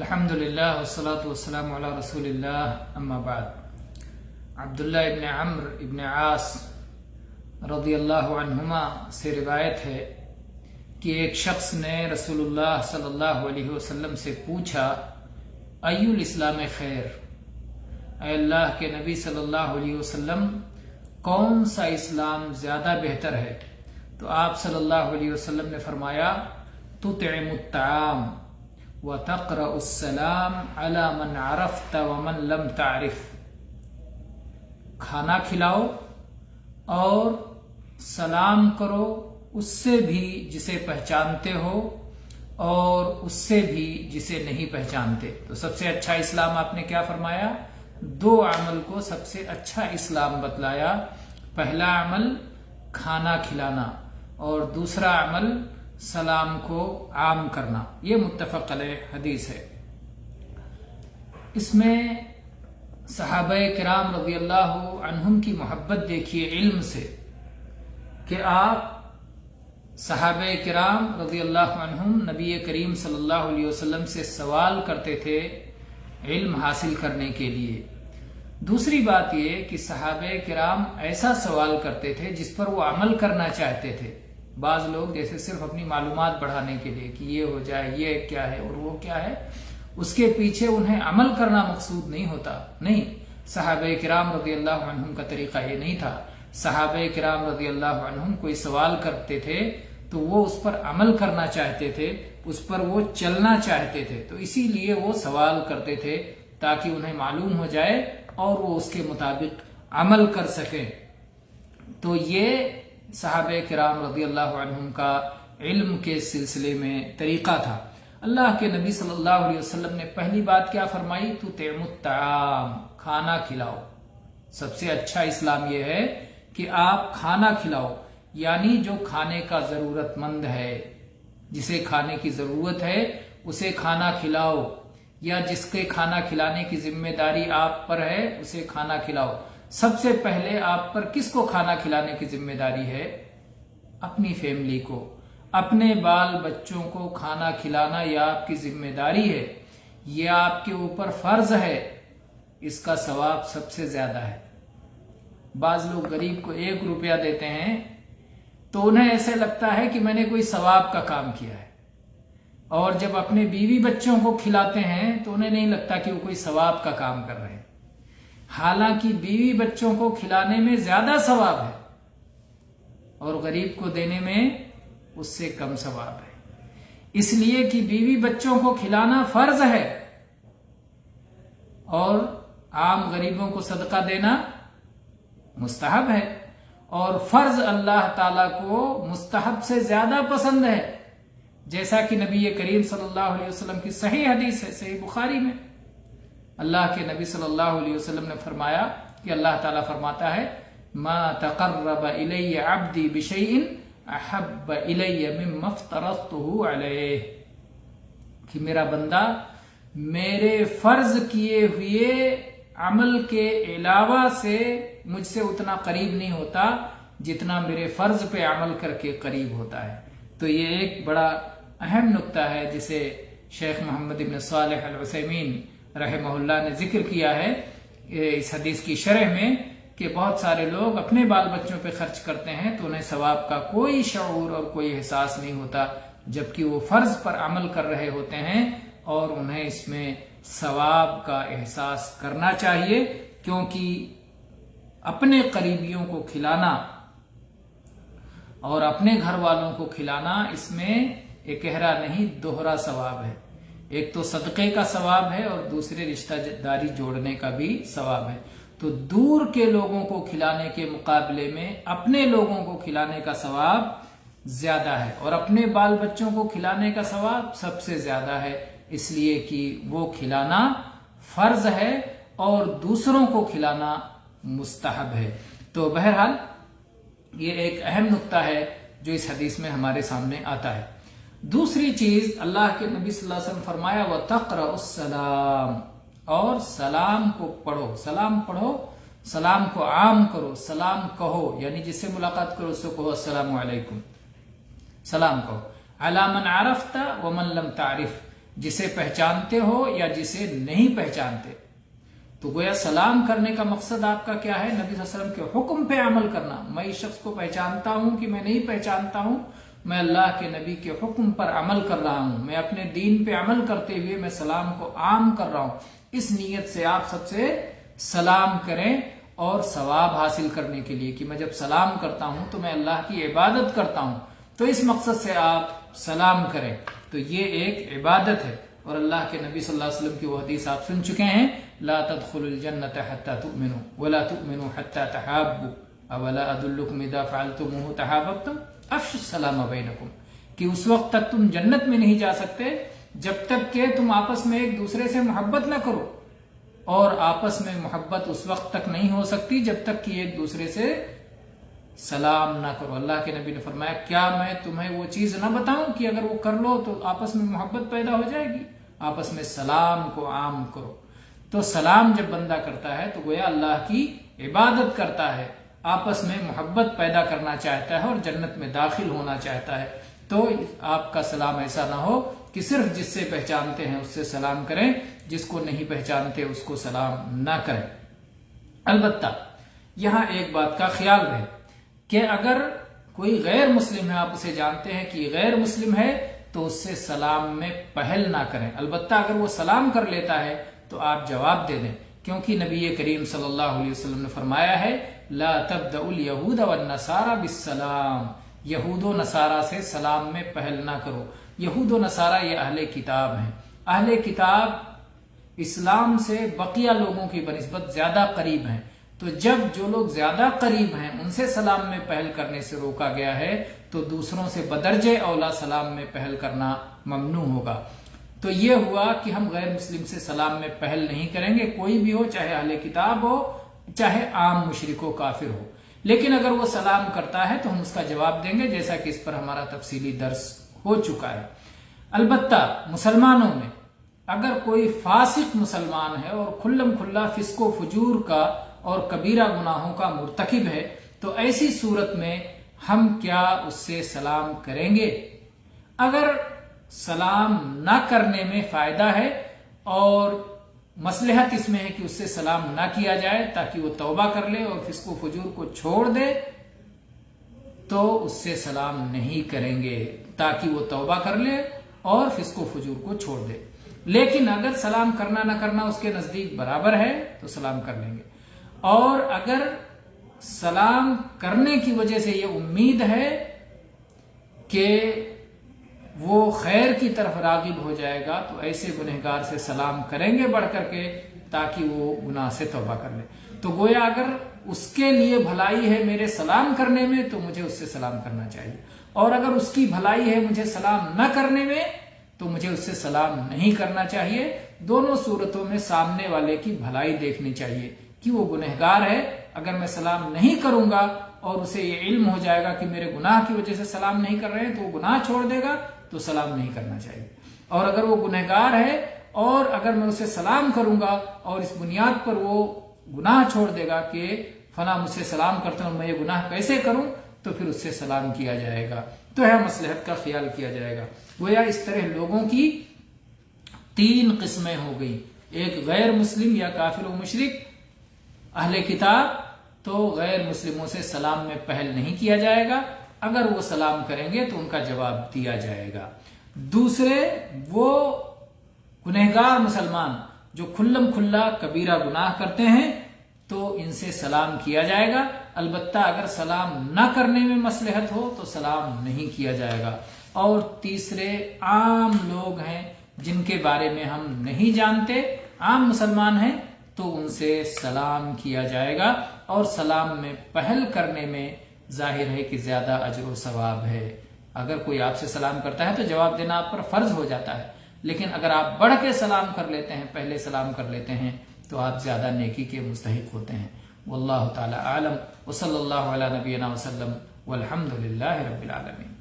الحمدللہ والصلاة والسلام علی رسول اللہ اما بعد. عبداللہ ابن عمرو ابن عاص رضی اللہ عنہما سے روایت ہے کہ ایک شخص نے رسول اللہ صلی اللہ علیہ وسلم سے پوچھا ای الاسلام خیر، اے اللہ کے نبی صلی اللہ علیہ وسلم کون سا اسلام زیادہ بہتر ہے؟ تو آپ صلی اللہ علیہ وسلم نے فرمایا تطعم الطعام وتقرأ السلام على من عرفت ومن لم تعرف، کھانا کھلاؤ اور سلام کرو اس سے بھی جسے پہچانتے ہو اور اس سے بھی جسے نہیں پہچانتے. تو سب سے اچھا اسلام آپ نے کیا فرمایا؟ دو عمل کو سب سے اچھا اسلام بتلایا. پہلا عمل کھانا کھلانا اور دوسرا عمل سلام کو عام کرنا. یہ متفق علیہ حدیث ہے. اس میں صحابہ کرام رضی اللہ عنہم کی محبت دیکھیے علم سے، کہ آپ صحابہ کرام رضی اللہ عنہم نبی کریم صلی اللہ علیہ وسلم سے سوال کرتے تھے علم حاصل کرنے کے لیے. دوسری بات یہ کہ صحابہ کرام ایسا سوال کرتے تھے جس پر وہ عمل کرنا چاہتے تھے. بعض لوگ جیسے صرف اپنی معلومات بڑھانے کے لیے کہ یہ ہو جائے، یہ کیا ہے اور وہ کیا ہے، اس کے پیچھے انہیں عمل کرنا مقصود نہیں ہوتا. نہیں، صحابہ کرام رضی اللہ عنہم کا طریقہ یہ نہیں تھا. صحابہ کرام رضی اللہ عنہم کوئی سوال کرتے تھے تو وہ اس پر عمل کرنا چاہتے تھے، اس پر وہ چلنا چاہتے تھے. تو اسی لیے وہ سوال کرتے تھے تاکہ انہیں معلوم ہو جائے اور وہ اس کے مطابق عمل کر سکیں. تو یہ صحابہ کرام رضی اللہ عنہم کا علم کے سلسلے میں طریقہ تھا. اللہ کے نبی صلی اللہ علیہ وسلم نے پہلی بات کیا فرمائی؟ تطعم الطعام، کھانا کھلاؤ. سب سے اچھا اسلام یہ ہے کہ آپ کھانا کھلاؤ، یعنی جو کھانے کا ضرورت مند ہے، جسے کھانے کی ضرورت ہے اسے کھانا کھلاؤ، یا جس کے کھانا کھلانے کی ذمہ داری آپ پر ہے اسے کھانا کھلاؤ. سب سے پہلے آپ پر کس کو کھانا کھلانے کی ذمہ داری ہے؟ اپنی فیملی کو، اپنے بال بچوں کو کھانا کھلانا یہ آپ کی ذمہ داری ہے، یہ آپ کے اوپر فرض ہے. اس کا ثواب سب سے زیادہ ہے. بعض لوگ غریب کو 1 روپیہ دیتے ہیں تو انہیں ایسے لگتا ہے کہ میں نے کوئی ثواب کا کام کیا ہے، اور جب اپنے بیوی بچوں کو کھلاتے ہیں تو انہیں نہیں لگتا کہ وہ کوئی ثواب کا کام کر رہے ہیں. حالانکہ بیوی بچوں کو کھلانے میں زیادہ ثواب ہے اور غریب کو دینے میں اس سے کم ثواب ہے. اس لیے کہ بیوی بچوں کو کھلانا فرض ہے اور عام غریبوں کو صدقہ دینا مستحب ہے. اور فرض اللہ تعالیٰ کو مستحب سے زیادہ پسند ہے، جیسا کہ نبی کریم صلی اللہ علیہ وسلم کی صحیح حدیث ہے، صحیح بخاری میں. اللہ کے نبی صلی اللہ علیہ وسلم نے فرمایا کہ اللہ تعالیٰ فرماتا ہے ما تقرب الی عبدی بشیء احب الی مما افترضته علیہ، کہ میرا بندہ میرے فرض کیے ہوئے عمل کے علاوہ سے مجھ سے اتنا قریب نہیں ہوتا جتنا میرے فرض پہ عمل کر کے قریب ہوتا ہے. تو یہ ایک بڑا اہم نقطہ ہے جسے شیخ محمد ابن صالح العثیمین رحمہ اللہ نے ذکر کیا ہے اس حدیث کی شرح میں، کہ بہت سارے لوگ اپنے بال بچوں پہ خرچ کرتے ہیں تو انہیں ثواب کا کوئی شعور اور کوئی احساس نہیں ہوتا، جبکہ وہ فرض پر عمل کر رہے ہوتے ہیں اور انہیں اس میں ثواب کا احساس کرنا چاہیے. کیونکہ اپنے قریبیوں کو کھلانا اور اپنے گھر والوں کو کھلانا، اس میں اکہرا نہیں دوہرا ثواب ہے. ایک تو صدقے کا ثواب ہے اور دوسرے رشتہ داری جوڑنے کا بھی ثواب ہے. تو دور کے لوگوں کو کھلانے کے مقابلے میں اپنے لوگوں کو کھلانے کا ثواب زیادہ ہے، اور اپنے بال بچوں کو کھلانے کا ثواب سب سے زیادہ ہے، اس لیے کہ وہ کھلانا فرض ہے اور دوسروں کو کھلانا مستحب ہے. تو بہرحال یہ ایک اہم نقطہ ہے جو اس حدیث میں ہمارے سامنے آتا ہے. دوسری چیز اللہ کے نبی صلی اللہ علیہ وسلم فرمایا وَتَقْرَأُ السَّلَامَ، اور سلام کو پڑھو. سلام پڑھو، سلام کو عام کرو، سلام کہو، یعنی جس سے ملاقات کرو اس سے کہو السلام علیکم، سلام کہو. عَلَى مَنْ عَرَفْتَ وَمَنْ لَمْ تَعْرِفْ، जिसे पहचानते हो या जिसे नहीं पहचानते। तो गोया सलाम करने का मकसद आपका क्या है? नबी सल्लल्लाहु अलैहि वसल्लम के हुक्म पे अमल करना। मैं इस शख्स को पहचानता हूं कि मैं नहीं पहचानता हूं, मैं अल्लाह के नबी के हुक्म पर अमल कर रहा हूं, मैं अपने दीन पे अमल करते हुए मैं सलाम को आम कर रहा हूं। इस नीयत से आप सबसे सलाम करें और सवाब हासिल करने के लिए कि मैं जब सलाम करता हूं तो मैं अल्लाह की इबादत करता हूं, तो इस मकसद से आप सलाम करें। तो ये एक इबादत है। और अल्लाह के नबी सल्लल्लाहु अलैहि वसल्लम की वो हदीस आप सुन चुके हैं, ला तदखुलुल जन्नत हत्ता तुमिनु वला तुमिनु हत्ता तहाब्बु अवला अदुल्लुकुम इज़ा फ़अलतुमूहु तहाब्बतुम अफ़शु सलाम बैनकुम, कि उस वक्त तक तुम जन्नत में नहीं जा सकते जब तक कि तुम आपस में एक दूसरे से मोहब्बत न करो, और आपस में मोहब्बत उस वक्त तक नहीं हो सकती जब तक कि एक दूसरे से सलाम ना करो। अल्लाह के नबी ने फरमाया, क्या मैं तुम्हें वो चीज ना बताऊं कि अगर वो कर लो तो आपस में मोहब्बत पैदा हो जाएगी? आपस में सलाम को आम करो। तो सलाम जब बंदा करता है तो गोया अल्लाह की इबादत करता है, आपस में मोहब्बत पैदा करना चाहता है और जन्नत में दाखिल होना चाहता है। तो आपका सलाम ऐसा ना हो कि सिर्फ जिससे पहचानते हैं उससे सलाम करें, जिसको नहीं पहचानते उसको सलाम ना करें। अलबत्ता यहां एक बात का ख्याल रहे कि अगर कोई गैर मुस्लिम है, आप उसे जानते हैं कि गैर मुस्लिम है, तो उससे सलाम में पहल ना करें। अलबत्ता अगर वो सलाम कर लेता है तो आप जवाब दे दें, क्योंकि नबी करीम सल्लल्लाहु अलैहि वसल्लम ने फरमाया है, ला तब्दउल यहूद वन नसारा बिस्सलाम, यहूदो नसारा से सलाम में पहल ना करो। यहूदो नसारा ये अहले किताब हैं। अहले किताब इस्लाम से बकिया लोगों की बनिस्बत ज्यादा करीब हैं। तो जब जो लोग ज्यादा करीब हैं उनसे सलाम में पहल करने से रोका गया है, तो दूसरों से बदरजे औला सलाम में पहल करना ममनू होगा। तो ये हुआ कि हम गैर मुस्लिम से सलाम में पहल नहीं करेंगे, कोई भी हो, चाहे अहले किताब हो, चाहे आम मुशरिक हो, काफिर हो। लेकिन अगर वो सलाम करता है तो हम उसका जवाब देंगे, जैसा कि इस पर हमारा तफसीली दर्स हो चुका है। अलबत्ता मुसलमानों में अगर कोई फासिक मुसलमान है और खुल्लम खुल्ला फिस्को फजूर का और कबीरा गुनाहों का मुर्तकिब है, तो ऐसी सूरत में हम क्या उससे सलाम करेंगे? अगर सलाम ना करने में फायदा है और मसलहत इसमें है कि उससे सलाम ना किया जाए ताकि वो तौबा कर ले और फिस्को फजूर को छोड़ दे, तो उससे सलाम नहीं करेंगे ताकि वो तौबा कर ले और फिस्को फजूर को छोड़ दे। लेकिन अगर सलाम करना ना करना उसके नजदीक बराबर है तो सलाम कर लेंगे। और अगर सलाम करने की वजह से ये उम्मीद है कि वो खैर की तरफ रागिब हो जाएगा, तो ऐसे गुनहगार से सलाम करेंगे बढ़ करके ताकि वो गुनाह से तौबा कर ले। तो गोया अगर उसके लिए भलाई है मेरे सलाम करने में तो मुझे उससे सलाम करना चाहिए, और अगर उसकी भलाई है मुझे सलाम न करने में तो मुझे उससे सलाम नहीं करना चाहिए। दोनों सूरतों में सामने वाले की भलाई देखनी चाहिए कि वो गुनहगार है। अगर मैं सलाम नहीं करूंगा और उसे ये इल्म हो जाएगा कि मेरे गुनाह की वजह से सलाम नहीं कर रहे हैं, तो वो गुनाह छोड़ देगा, तो सलाम नहीं करना चाहिए। और अगर वो गुनहगार है और अगर मैं उसे सलाम करूंगा और इस बुनियाद पर वो गुनाह छोड़ देगा कि फला मुझसे सलाम करते हैं और मैं ये गुनाह कैसे करूं, तो फिर उससे सलाम किया जाएगा। तो है मसलहत का ख्याल किया जाएगा। गोया इस तरह लोगों की 3 किस्में हो गई, एक गैर मुस्लिम या काफिर व मुशरिक, अहले किताब, तो गैर मुस्लिमों से सलाम में पहल नहीं किया जाएगा, अगर वो सलाम करेंगे तो उनका जवाब दिया जाएगा। दूसरे वो गुनहगार मुसलमान जो खुल्लम खुल्ला कबीरा गुनाह करते हैं, तो इनसे सलाम किया जाएगा। अलबत्ता अगर सलाम ना करने में मसलहत हो तो सलाम नहीं किया जाएगा। और तीसरे आम लोग हैं जिनके बारे में हम नहीं जानते, आम मुसलमान हैं, तो उनसे सलाम किया जाएगा। और सलाम में पहल करने में जाहिर है कि ज्यादा अजर व सवाब है। अगर कोई आपसे सलाम करता है तो जवाब देना आप पर फर्ज हो जाता है, लेकिन अगर आप बढ़ के सलाम कर लेते हैं, पहले सलाम कर लेते हैं, तो आप ज्यादा नेकी के मुस्तहिक होते हैं। वल्लाहु ताला आलम व सल्लल्लाहु अला नबियना व सल्लम वल्हम्दुलिल्लाहि रब्बिल आलमीन।